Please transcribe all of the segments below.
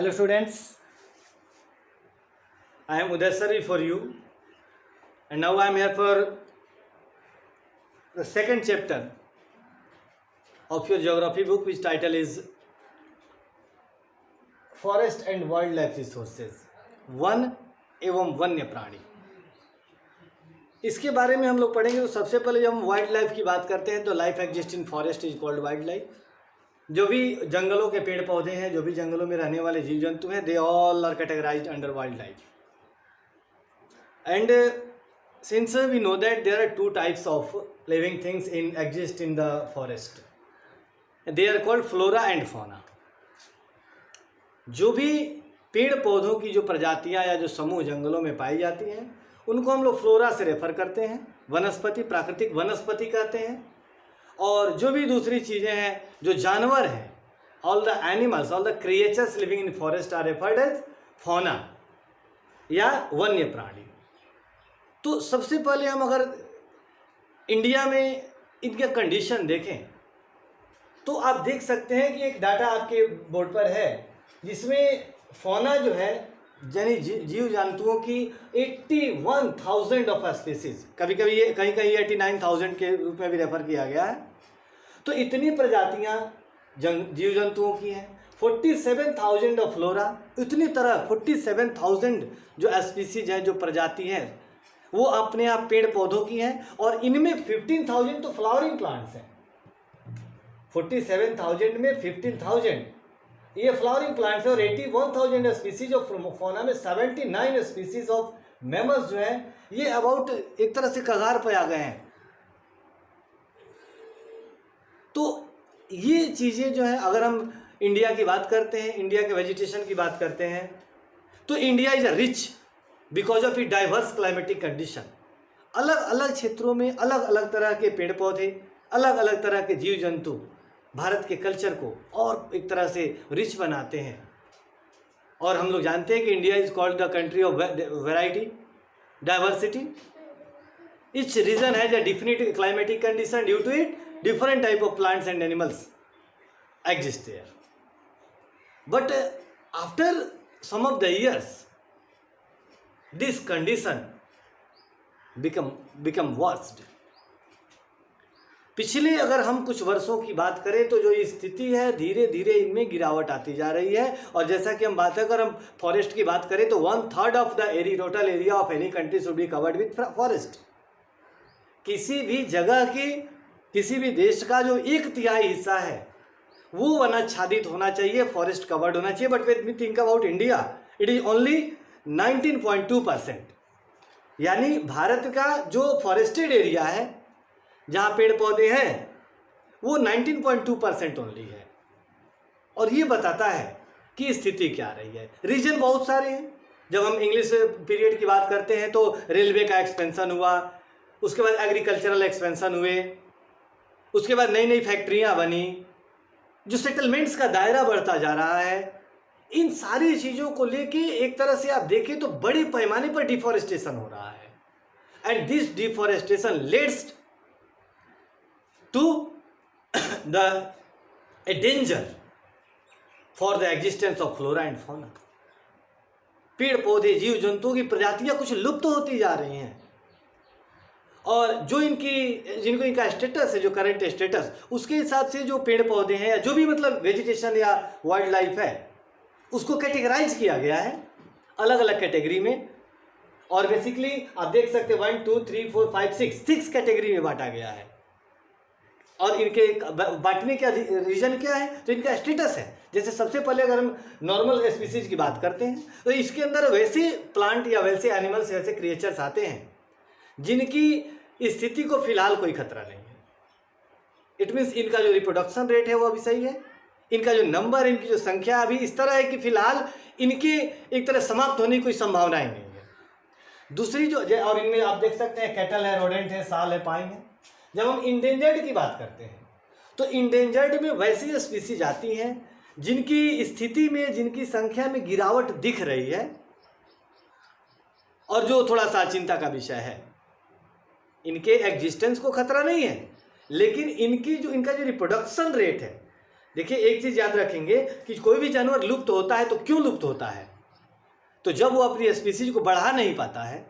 Hello students, I am Udaysari for you, and now I am here for the second chapter of your geography book, which title is Forest and Wildlife Resources, one एवं वन्य प्राणी। इसके बारे में हम लोग पढ़ेंगे। तो सबसे पहले जब हम वाइल्ड लाइफ की बात करते हैं तो life exist in forest is called wild life. जो भी जंगलों के पेड़ पौधे हैं, जो भी जंगलों में रहने वाले जीव जंतु हैं, they all are categorized under wild life. And since we know that there are two types of living things in exist in the forest, they are called flora and fauna. जो भी पेड़ पौधों की जो प्रजातियां या जो समूह जंगलों में पाई जाती हैं उनको हम लोग फ्लोरा से रेफर करते हैं, वनस्पति, प्राकृतिक वनस्पति कहते हैं। और जो भी दूसरी चीज़ें हैं, जो जानवर हैं, all the animals, all the creatures living in forest are referred as fauna या वन्य प्राणी। तो सबसे पहले हम अगर इंडिया में इनका कंडीशन देखें तो आप देख सकते हैं कि एक डाटा आपके बोर्ड पर है जिसमें फौना जो है यानी जीव जंतुओं की 81,000 ऑफ स्पीसीज, कभी कभी ये कहीं कहीं 89,000 के रूप में भी रेफर किया गया है। तो इतनी प्रजातियां जीव जंतुओं की हैं। 47,000 ऑफ फ्लोरा, इतनी तरह 47,000 जो स्पीसीज हैं, जो प्रजाति हैं, वो अपने आप पेड़ पौधों की हैं। और इनमें 15,000 तो फ्लावरिंग प्लांट्स हैं। 47,000 में 15,000 ये फ्लावरिंग प्लांट्स है। और 81,000 स्पीसीज ऑफ फौना में 79 स्पीसीज ऑफ मैमल्स जो है ये अबाउट एक तरह से कगार पे आ गए हैं। तो ये चीज़ें जो है, अगर हम इंडिया की बात करते हैं, इंडिया के वेजिटेशन की बात करते हैं, तो India is a rich because of it diverse climatic condition. अलग अलग क्षेत्रों में अलग अलग तरह के पेड़ पौधे, अलग अलग तरह के जीव जंतु भारत के कल्चर को और एक तरह से रिच बनाते हैं। और हम लोग जानते हैं कि India is called the country of variety, diversity. Each region has a definite climatic condition, due to it different type of plants and animals exist there. But after some of the years this condition become worst. पिछले अगर हम कुछ वर्षों की बात करें तो जो स्थिति है धीरे धीरे इनमें गिरावट आती जा रही है। और जैसा कि हम बात है, अगर हम फॉरेस्ट की बात करें तो 1/3 of the total area of any country should be covered with forest. किसी भी जगह की, किसी भी देश का जो 1/3 हिस्सा है वो वनाच्छादित होना चाहिए, फॉरेस्ट कवर्ड होना चाहिए। But when we think about India, it is only 19.2%। यानी भारत का जो फॉरेस्टेड एरिया है जहाँ पेड़ पौधे हैं वो 19.2% ओनली है। और ये बताता है कि स्थिति क्या रही है। रीजन बहुत सारे हैं। जब हम इंग्लिश पीरियड की बात करते हैं तो रेलवे का एक्सपेंशन हुआ, उसके बाद एग्रीकल्चरल एक्सपेंशन हुए, उसके बाद नई नई फैक्ट्रियां बनी, जो सेटलमेंट्स का दायरा बढ़ता जा रहा है। इन सारी चीज़ों को लेके एक तरह से आप देखें तो बड़े पैमाने पर डिफॉरेस्टेशन हो रहा है। And this deforestation leads to the a danger for the existence of flora and fauna. पेड़ पौधे, जीव जंतुओं की प्रजातियां कुछ लुप्त होती जा रही हैं। और जो जिनको इनका स्टेटस है, जो करंट स्टेटस, उसके हिसाब से जो पेड़ पौधे हैं या जो भी मतलब वेजिटेशन या वाइल्ड लाइफ है उसको कैटेगराइज किया गया है अलग अलग कैटेगरी में। और बेसिकली आप देख सकते हैं 1 2 3 4 5 6 कैटेगरी में बांटा गया है। और इनके बांटने का रीजन क्या है, तो इनका स्टेटस है। जैसे सबसे पहले अगर हम नॉर्मल स्पीसीज की बात करते हैं तो इसके अंदर वैसे प्लांट या वैसे एनिमल्स, वैसे क्रिएचर्स आते हैं जिनकी स्थिति को फिलहाल कोई खतरा नहीं है। इट मीन्स इनका जो रिप्रोडक्शन रेट है वो अभी सही है, इनका जो नंबर, इनकी जो संख्या अभी इस तरह है कि फिलहाल इनके एक तरह समाप्त होने की कोई संभावना ही नहीं है। दूसरी जो, और इनमें आप देख सकते हैं कैटल है, रोडेंट है, साल है, पाइन है। जब हम इंडेंजर्ड की बात करते हैं तो इंडेंजर्ड में वैसी स्पीसीज आती हैं जिनकी स्थिति में, जिनकी संख्या में गिरावट दिख रही है और जो थोड़ा सा चिंता का विषय है। इनके एग्जिस्टेंस को खतरा नहीं है, लेकिन इनका जो रिप्रोडक्शन रेट है देखिए एक चीज़ याद रखेंगे कि कोई भी जानवर लुप्त होता है तो क्यों लुप्त होता है? तो जब वो अपनी स्पीसीज को बढ़ा नहीं पाता है,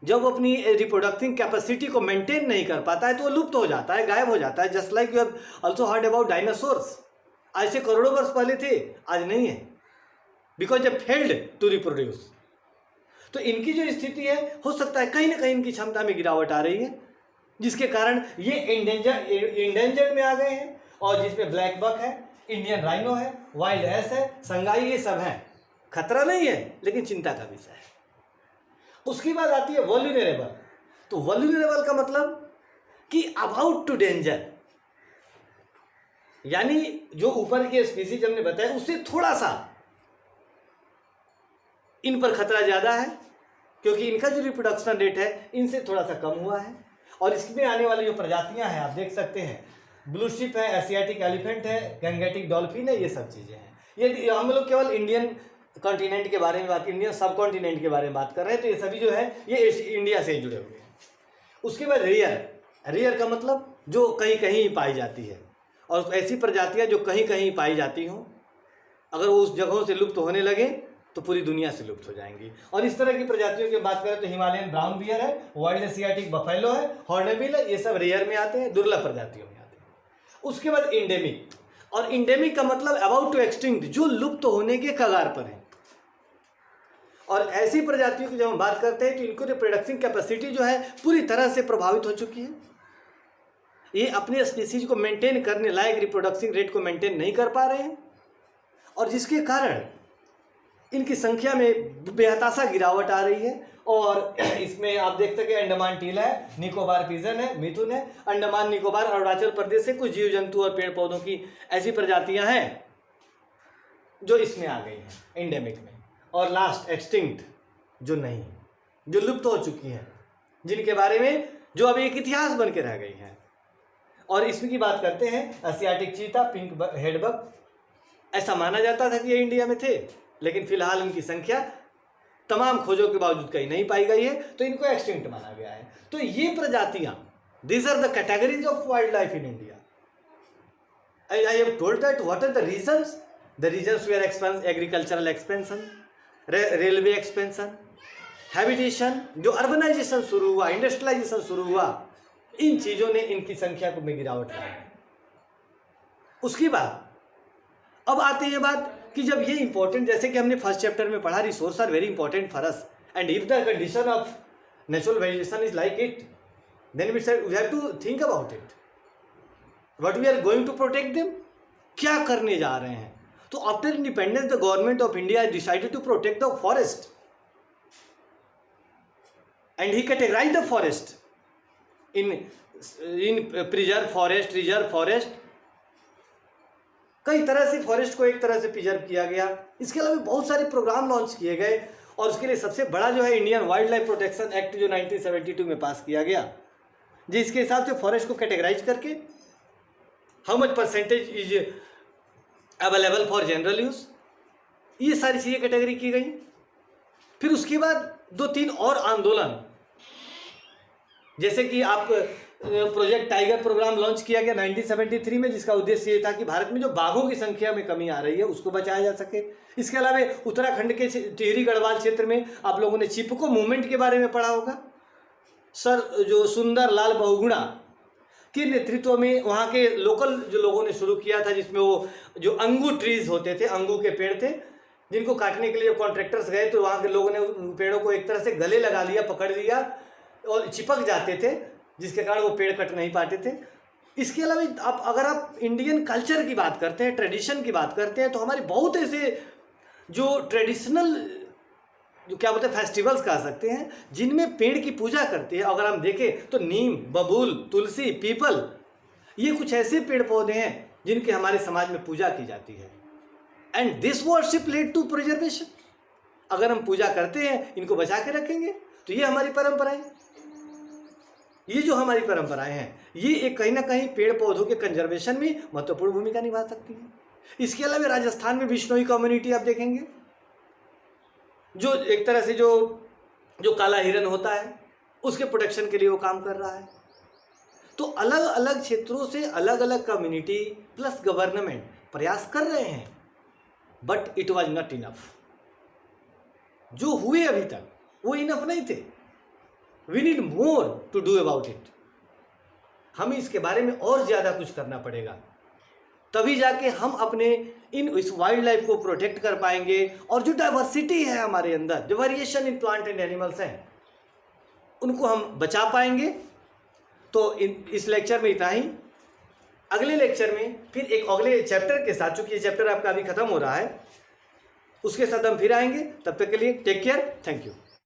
जब वो अपनी रिप्रोडक्टिंग कैपेसिटी को मेंटेन नहीं कर पाता है, तो वो लुप्त हो जाता है, गायब हो जाता है। Just like you have also heard about dinosaurs. आज से करोड़ों वर्ष पहले थे, आज नहीं है, because they failed to reproduce. तो इनकी जो स्थिति है, हो सकता है कहीं ना कहीं इनकी क्षमता में गिरावट आ रही है, जिसके कारण ये इंडेंजर्ड में आ गए हैं। और जिसमें ब्लैक बक है, इंडियन राइनो है, वाइल्ड एस है, संगाई, ये सब हैं। खतरा नहीं है लेकिन चिंता का विषय है। उसकी बाद आती है वल्नरेबल। तो वल्नरेबल का मतलब कि अबाउट टू डेंजर, यानी जो ऊपर की स्पीसीज हमने बताया उससे थोड़ा सा इन पर खतरा ज़्यादा है, क्योंकि इनका जो रिप्रोडक्शन रेट है इनसे थोड़ा सा कम हुआ है। और इसमें आने वाली जो प्रजातियां हैं आप देख सकते हैं, ब्लू शिप है, एशियाटिक एलिफेंट है, गंगेटिक डॉल्फिन है, ये सब चीज़ें हैं। ये हम लोग केवल इंडियन कॉन्टिनेंट के बारे में बात, इंडियन सब कॉन्टिनेंट के बारे में बात कर रहे हैं, तो ये सभी जो है ये इंडिया से जुड़े हुए हैं। उसके बाद रेयर का मतलब जो कहीं कहीं पाई जाती है, और ऐसी प्रजातियां जो कहीं कहीं पाई जाती हों, अगर वो उस जगहों से लुप्त होने लगे तो पूरी दुनिया से लुप्त हो जाएंगी। और इस तरह की प्रजातियों की बात करें तो हिमालयन ब्राउन बियर है, वाइल्ड एशियाटिक बफेलो है, हॉर्नबिल है, ये सब रेयर में आते हैं, दुर्लभ प्रजातियों में आते हैं। उसके बाद इंडेमिक, और इंडेमिक का मतलब अबाउट टू एक्सटिंक्ट, जो लुप्त होने के कगार पर है। और ऐसी प्रजातियों की जब हम बात करते हैं तो इनको रिप्रोडक्शन कैपेसिटी जो है पूरी तरह से प्रभावित हो चुकी है। ये अपने स्पीसीज को मेंटेन करने लायक रिप्रोडक्शन रेट को मेंटेन नहीं कर पा रहे हैं, और जिसके कारण इनकी संख्या में बेहताशा गिरावट आ रही है। और इसमें आप देख सकते हैं अंडमान टीला है, निकोबार पिजन है, मिथुन है, अंडमान निकोबार अरुणाचल प्रदेश से कुछ जीव जंतु और पेड़ पौधों की ऐसी प्रजातियां हैं जो इसमें आ गई हैं एंडेमिक में। और लास्ट एक्सटिंक्ट, जो नहीं, जो लुप्त हो चुकी हैं, जिनके बारे में जो अभी एक इतिहास बन के रह गई हैं। और इसमें की बात करते हैं एशियाटिक चीता, पिंक हेडबग। ऐसा माना जाता था कि ये इंडिया में थे, लेकिन फिलहाल इनकी संख्या तमाम खोजों के बावजूद कहीं नहीं पाई गई है, तो इनको एक्सटिंक्ट माना गया है। तो ये प्रजातियां, these are the categories of wild life in India. I have told that what are the reasons where expense, agricultural expansion, railway expansion, habitation, जो अर्बनाइजेशन शुरू हुआ, इंडस्ट्रियलाइजेशन शुरू हुआ, इन चीजों ने इनकी संख्या को में गिरावट लाई। उसके बाद अब आते हैं बात कि जब ये इंपॉर्टेंट, जैसे कि हमने फर्स्ट चैप्टर में पढ़ा, resource are very important for us, and if the condition of natural vegetation is like it, then we have to think about it, what we are going to protect them, क्या करने जा रहे हैं। तो after independence the government of India decided to protect the forest, and he categorize the forest in preserve forest, reserve forest, कई तरह से forest को एक तरह से प्रिजर्व किया गया। इसके अलावा बहुत सारे प्रोग्राम लॉन्च किए गए, और उसके लिए सबसे बड़ा जो है Indian wild life protection act जो 1972 में पास किया गया, जिसके हिसाब से फॉरेस्ट को कैटेगराइज करके how much percentage is available for general use, ये सारी चीज़ें कैटेगरी की गई। फिर उसके बाद 2-3 और आंदोलन, जैसे कि आप प्रोजेक्ट टाइगर प्रोग्राम लॉन्च किया गया 1973 में, जिसका उद्देश्य ये था कि भारत में जो बाघों की संख्या में कमी आ रही है उसको बचाया जा सके। इसके अलावा उत्तराखंड के टिहरी गढ़वाल क्षेत्र में आप लोगों ने चिपको मूवमेंट के बारे में पढ़ा होगा। सर जो सुंदर लाल बहुगुणा के नेतृत्व में वहाँ के लोकल जो लोगों ने शुरू किया था, जिसमें वो जो अंगू ट्रीज होते थे, अंगू के पेड़ थे, जिनको काटने के लिए कॉन्ट्रैक्टर्स गए तो वहाँ के लोगों ने उन पेड़ों को एक तरह से गले लगा लिया, पकड़ लिया, और चिपक जाते थे, जिसके कारण वो पेड़ कट नहीं पाते थे। इसके अलावा अगर आप इंडियन कल्चर की बात करते हैं, ट्रेडिशन की बात करते हैं, तो हमारे बहुत ऐसे जो ट्रेडिशनल जो क्या बोलते हैं फेस्टिवल्स कह सकते हैं, जिनमें पेड़ की पूजा करते हैं। अगर हम देखें तो नीम, बबूल, तुलसी, पीपल, ये कुछ ऐसे पेड़ पौधे हैं जिनकी हमारे समाज में पूजा की जाती है, and this worship led to preservation. अगर हम पूजा करते हैं, इनको बचा के रखेंगे, तो ये हमारी परंपराएं, ये जो हमारी परंपराएं हैं, ये एक कहीं ना कहीं पेड़ पौधों के कंजर्वेशन में महत्वपूर्ण भूमिका निभा सकती हैं। इसके अलावा राजस्थान में बिश्नोई कम्युनिटी आप देखेंगे, जो एक तरह से जो काला हिरन होता है उसके प्रोटेक्शन के लिए वो काम कर रहा है। तो अलग अलग क्षेत्रों से अलग अलग कम्युनिटी प्लस गवर्नमेंट प्रयास कर रहे हैं, but it was not enough. जो हुए अभी तक वो इनफ नहीं थे। We need more to do about it. हमें इसके बारे में और ज़्यादा कुछ करना पड़ेगा, तभी जाके हम अपने इस वाइल्ड लाइफ को प्रोटेक्ट कर पाएंगे। और जो डाइवर्सिटी है हमारे अंदर, जो variation in plant and animals हैं, उनको हम बचा पाएंगे। तो इस लेक्चर में इतना ही। अगले लेक्चर में फिर एक अगले चैप्टर के साथ, चूंकि ये चैप्टर आपका अभी खत्म हो रहा है, उसके साथ हम फिर आएंगे। तब तक के लिए टेक केयर, थैंक यू।